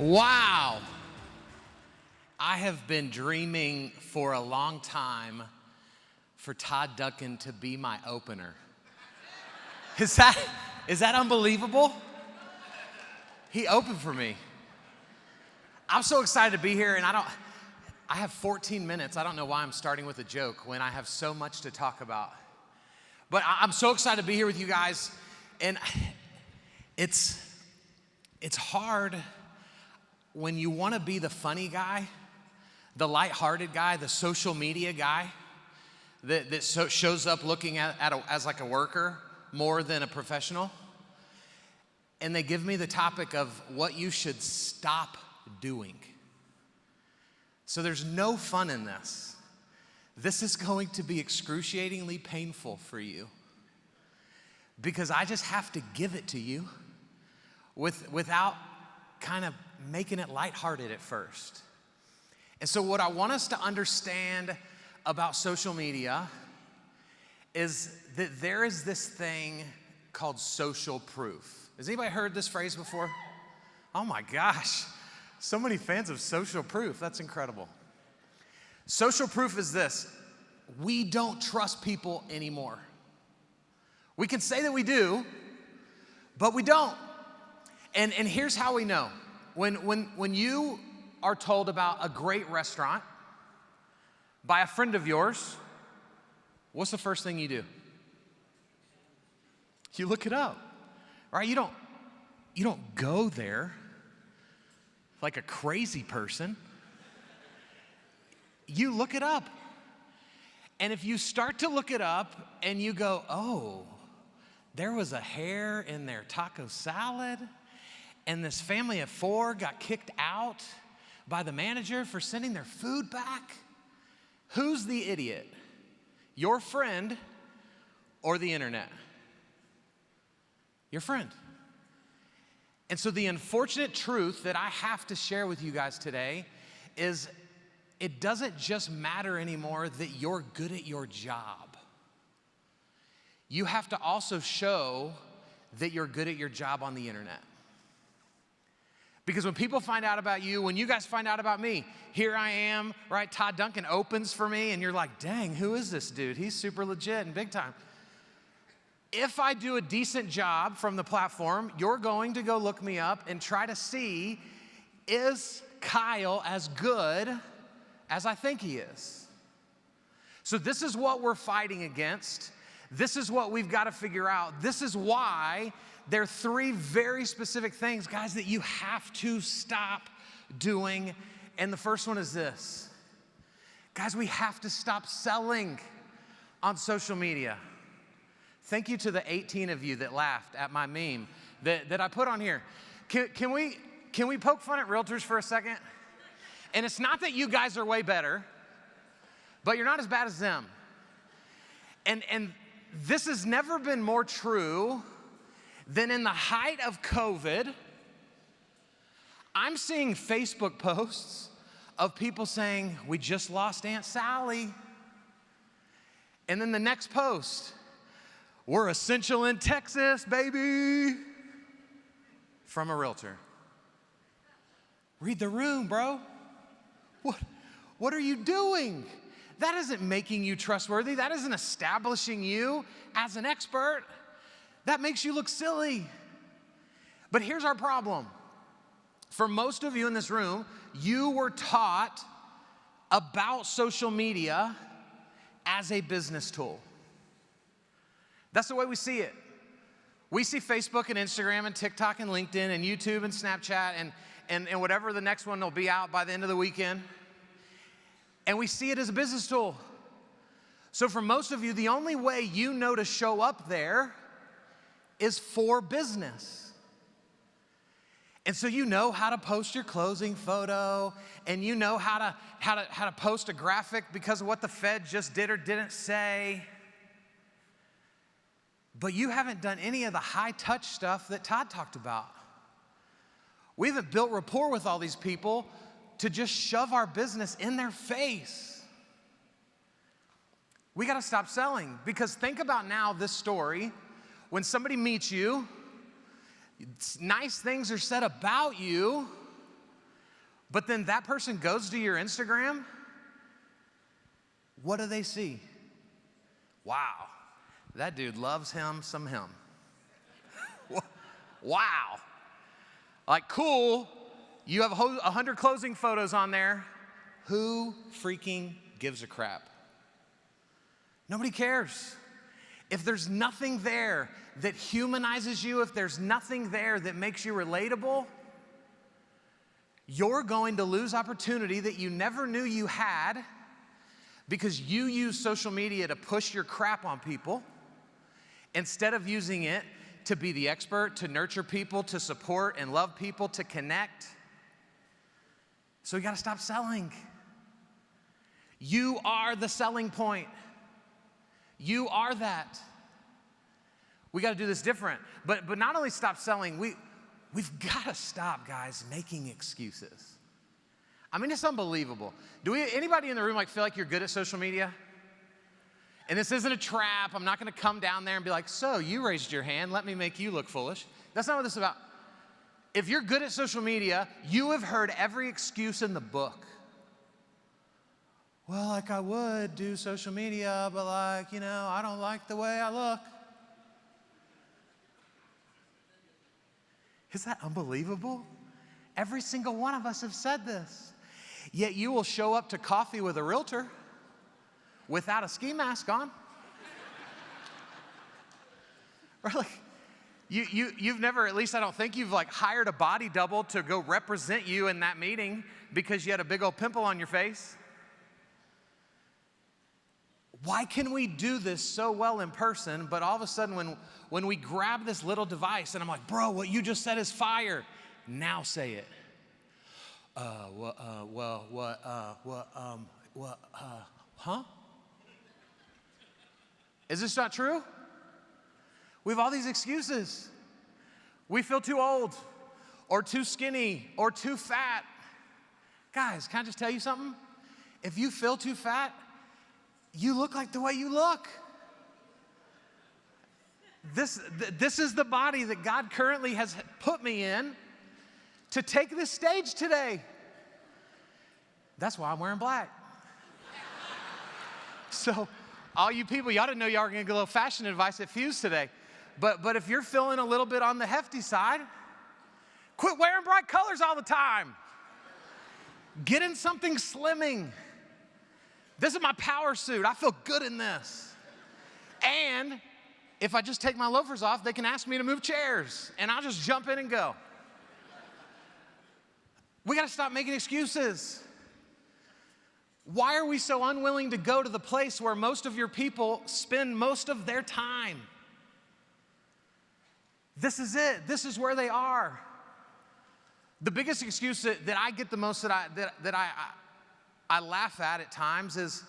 Wow. I have been dreaming for a long time for Todd Duncan to be my opener. Is that unbelievable? He opened for me. I'm so excited to be here, and I have 14 minutes. I don't know why I'm starting with a joke when I have so much to talk about. But I'm so excited to be here with you guys, and it's hard when you want to be the funny guy, the lighthearted guy, the social media guy that shows up looking as like a worker more than a professional. And they give me the topic of what you should stop doing. So there's no fun in this. This is going to be excruciatingly painful for you because I just have to give it to you without kind of making it lighthearted at first. And so what I want us to understand about social media is that there is this thing called social proof. Has anybody heard this phrase before? Oh my gosh, so many fans of social proof. That's incredible. Social proof is this: we don't trust people anymore. We can say that we do, but we don't. And here's how we know. When you are told about a great restaurant by a friend of yours, what's the first thing you do? You look it up, right? You don't go there like a crazy person. You look it up. And if you start to look it up and you go, oh, there was a hair in their taco salad, and this family of 4 got kicked out by the manager for sending their food back. Who's the idiot? Your friend or the internet? Your friend. And so the unfortunate truth that I have to share with you guys today is it doesn't just matter anymore that you're good at your job. You have to also show that you're good at your job on the internet. Because when people find out about you, when you guys find out about me, here I am, right? Todd Duncan opens for me, and you're like, dang, who is this dude? He's super legit and big time. If I do a decent job from the platform, you're going to go look me up and try to see, is Kyle as good as I think he is? So this is what we're fighting against. This is what we've got to figure out. This is why there are 3 very specific things, guys, that you have to stop doing. And the first one is this. Guys, we have to stop selling on social media. Thank you to the 18 of you that laughed at my meme that I put on here. Can we poke fun at realtors for a second? And it's not that you guys are way better, but you're not as bad as them. And this has never been more true than in the height of COVID. I'm seeing Facebook posts of people saying, we just lost Aunt Sally. And then the next post, we're essential in Texas, baby, from a realtor. Read the room, bro. What are you doing? That isn't making you trustworthy. That isn't establishing you as an expert. That makes you look silly. But here's our problem. For most of you in this room, you were taught about social media as a business tool. That's the way we see it. We see Facebook and Instagram and TikTok and LinkedIn and YouTube and Snapchat and whatever the next one will be out by the end of the weekend. And we see it as a business tool. So for most of you, the only way you know to show up there is for business. And so you know how to post your closing photo, and you know how to post a graphic because of what the Fed just did or didn't say. But you haven't done any of the high-touch stuff that Todd talked about. We haven't built rapport with all these people to just shove our business in their face. We got to stop selling, because think about now this story. When somebody meets you, nice things are said about you, But then that person goes to your Instagram. What do they see? Wow, that dude loves him some him. Wow. Like, cool, you have 100 closing photos on there. Who freaking gives a crap? Nobody cares. If there's nothing there that humanizes you, if there's nothing there that makes you relatable, you're going to lose opportunity that you never knew you had because you use social media to push your crap on people instead of using it to be the expert, to nurture people, to support and love people, to connect. So you gotta stop selling. You are the selling point. You are that. We gotta do this different. But not only stop selling, we've gotta stop, guys, making excuses. I mean, it's unbelievable. Anybody in the room feel like you're good at social media? And this isn't a trap. I'm not gonna come down there and be like, so you raised your hand, let me make you look foolish. That's not what this is about. If you're good at social media, you have heard every excuse in the book. Well, I would do social media, but I don't like the way I look. Is that unbelievable? Every single one of us have said this. Yet you will show up to coffee with a realtor without a ski mask on. Or you've never, at least I don't think you've hired a body double to go represent you in that meeting because you had a big old pimple on your face. Why can we do this so well in person, but all of a sudden when we grab this little device and I'm like, bro, what you just said is fire. Now say it. Huh? Is this not true? We have all these excuses. We feel too old or too skinny or too fat. Guys, can I just tell you something? If you feel too fat, you look like the way you look. This is the body that God currently has put me in to take this stage today. That's why I'm wearing black. So all you people, y'all didn't know y'all were gonna get a little fashion advice at Fuse today. But if you're feeling a little bit on the hefty side, quit wearing bright colors all the time. Get in something slimming. This is my power suit. I feel good in this. And if I just take my loafers off, they can ask me to move chairs, and I'll just jump in and go. We gotta stop making excuses. Why are we so unwilling to go to the place where most of your people spend most of their time? This is it. This is where they are. The biggest excuse that I get the most that I laugh at times is,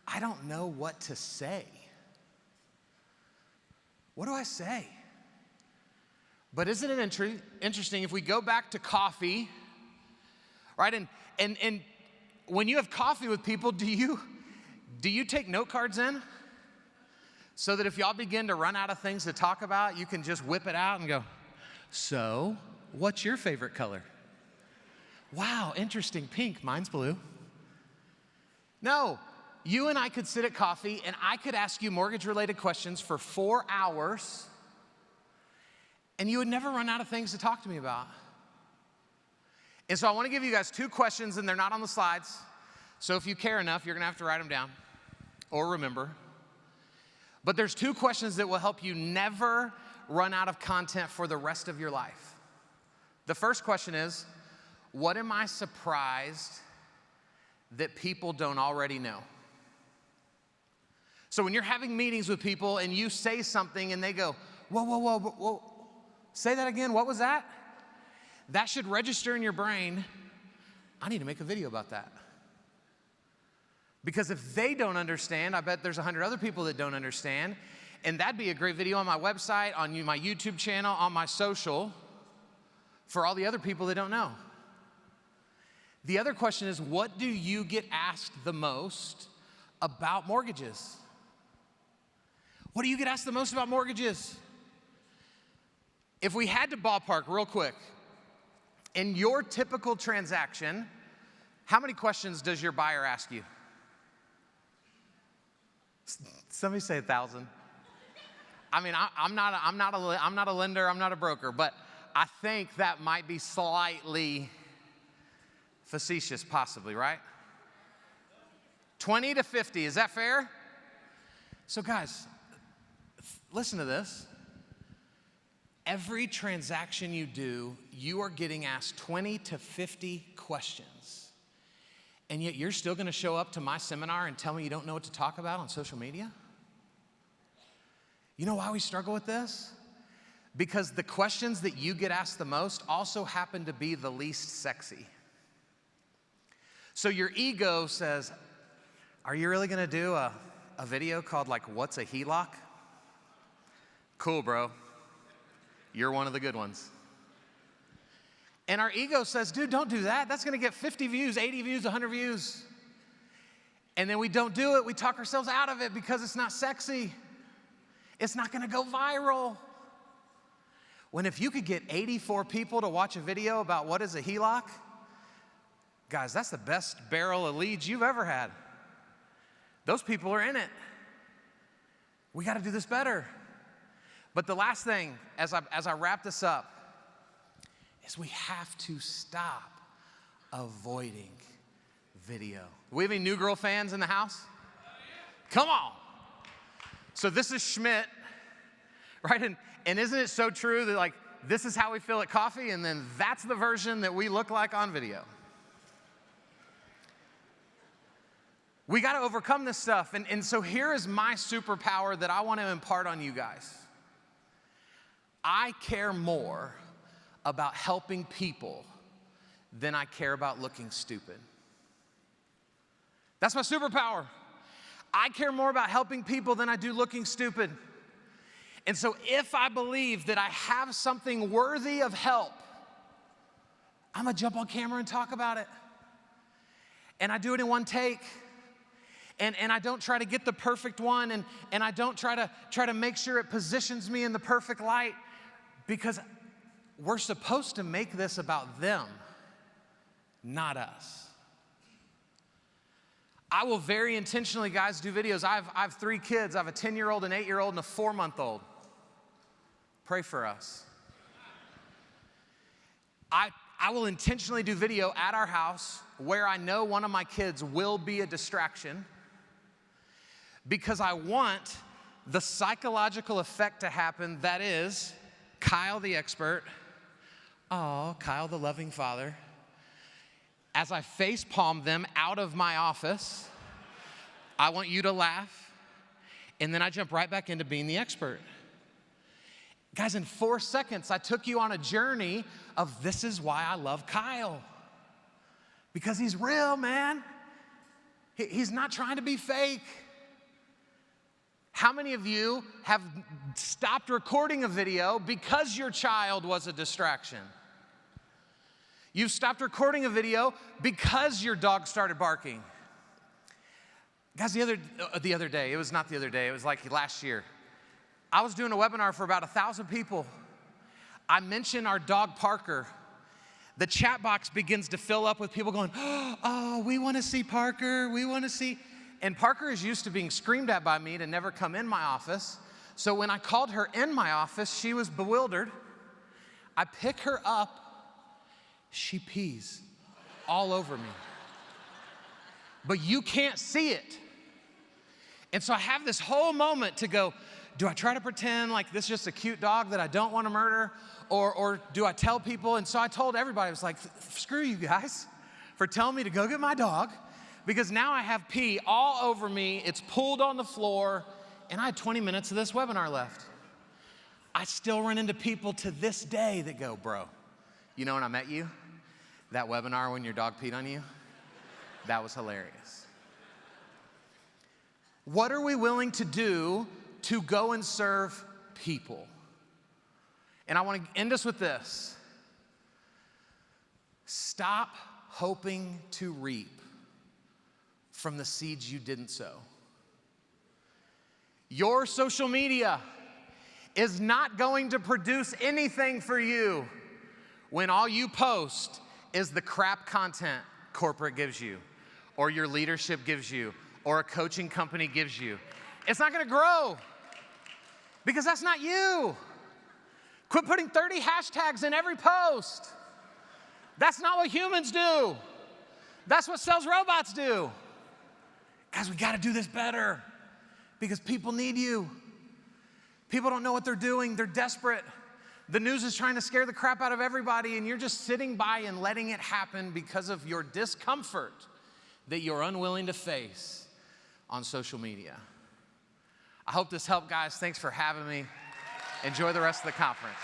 I don't know what to say. What do I say? But isn't it interesting if we go back to coffee, right? And when you have coffee with people, do you take note cards in? So that if y'all begin to run out of things to talk about, you can just whip it out and go, so what's your favorite color? Wow, interesting, pink, mine's blue. No, you and I could sit at coffee and I could ask you mortgage-related questions for 4 hours and you would never run out of things to talk to me about. And so I want to give you guys 2 questions, and they're not on the slides. So if you care enough, you're going to have to write them down or remember. But there's 2 questions that will help you never run out of content for the rest of your life. The first question is, what am I surprised that people don't already know? So when you're having meetings with people and you say something and they go, whoa, say that again, what was that? That should register in your brain, I need to make a video about that. Because if they don't understand, I bet there's 100 other people that don't understand, and that'd be a great video on my website, on my YouTube channel, on my social, for all the other people that don't know. The other question is, what do you get asked the most about mortgages? What do you get asked the most about mortgages? If we had to ballpark real quick, in your typical transaction, how many questions does your buyer ask you? Somebody say 1,000. I mean, I'm not a lender, I'm not a broker, but I think that might be slightly facetious, possibly, right? 20 to 50, is that fair? So guys, listen to this. Every transaction you do, you are getting asked 20 to 50 questions. And yet you're still gonna show up to my seminar and tell me you don't know what to talk about on social media? You know why we struggle with this? Because the questions that you get asked the most also happen to be the least sexy. So your ego says, are you really gonna do a video called like, what's a HELOC? Cool, bro. You're one of the good ones. And our ego says, dude, don't do that. That's gonna get 50 views, 80 views, 100 views. And then we don't do it. We talk ourselves out of it because it's not sexy. It's not gonna go viral. When if you could get 84 people to watch a video about what is a HELOC, guys, that's the best barrel of leads you've ever had. Those people are in it. We gotta do this better. But the last thing, as I wrap this up, is we have to stop avoiding video. Do we have any New Girl fans in the house? Come on. So this is Schmidt, right? And isn't it so true that like, this is how we feel at coffee, and then that's the version that we look like on video. We gotta overcome this stuff. And so here is my superpower that I wanna impart on you guys. I care more about helping people than I care about looking stupid. That's my superpower. I care more about helping people than I do looking stupid. And so if I believe that I have something worthy of help, I'm gonna jump on camera and talk about it. And I do it in one take. And I don't try to get the perfect one, and I don't try to make sure it positions me in the perfect light, because we're supposed to make this about them, not us. I will very intentionally, guys, do videos. I have 3 kids. I have a 10-year-old, an 8-year-old, and a 4-month-old. Pray for us. I will intentionally do video at our house where I know one of my kids will be a distraction, because I want the psychological effect to happen, that is, Kyle the expert, oh, Kyle the loving father, as I face palm them out of my office, I want you to laugh, and then I jump right back into being the expert. Guys, in 4 seconds, I took you on a journey of this is why I love Kyle. Because he's real, man. He's not trying to be fake. How many of you have stopped recording a video because your child was a distraction? You've stopped recording a video because your dog started barking. Guys, the other day, it was not the other day, it was like last year. I was doing a webinar for about 1,000 people. I mentioned our dog Parker. The chat box begins to fill up with people going, oh, we want to see Parker, we want to see. And Parker is used to being screamed at by me to never come in my office. So when I called her in my office, she was bewildered. I pick her up, she pees all over me. But you can't see it. And so I have this whole moment to go, do I try to pretend like this is just a cute dog that I don't want to murder? Or do I tell people? And so I told everybody, I was like, screw you guys for telling me to go get my dog, because now I have pee all over me, it's pulled on the floor, and I had 20 minutes of this webinar left. I still run into people to this day that go, bro, you know when I met you? That webinar when your dog peed on you? That was hilarious. What are we willing to do to go and serve people? And I want to end us with this. Stop hoping to reap from the seeds you didn't sow. Your social media is not going to produce anything for you when all you post is the crap content corporate gives you, or your leadership gives you, or a coaching company gives you, it's not gonna grow because that's not you. Quit putting 30 hashtags in every post. That's not what humans do. That's what sales robots do. Guys, we gotta do this better because people need you. People don't know what they're doing. They're desperate. The news is trying to scare the crap out of everybody, and you're just sitting by and letting it happen because of your discomfort that you're unwilling to face on social media. I hope this helped, guys. Thanks for having me. Enjoy the rest of the conference.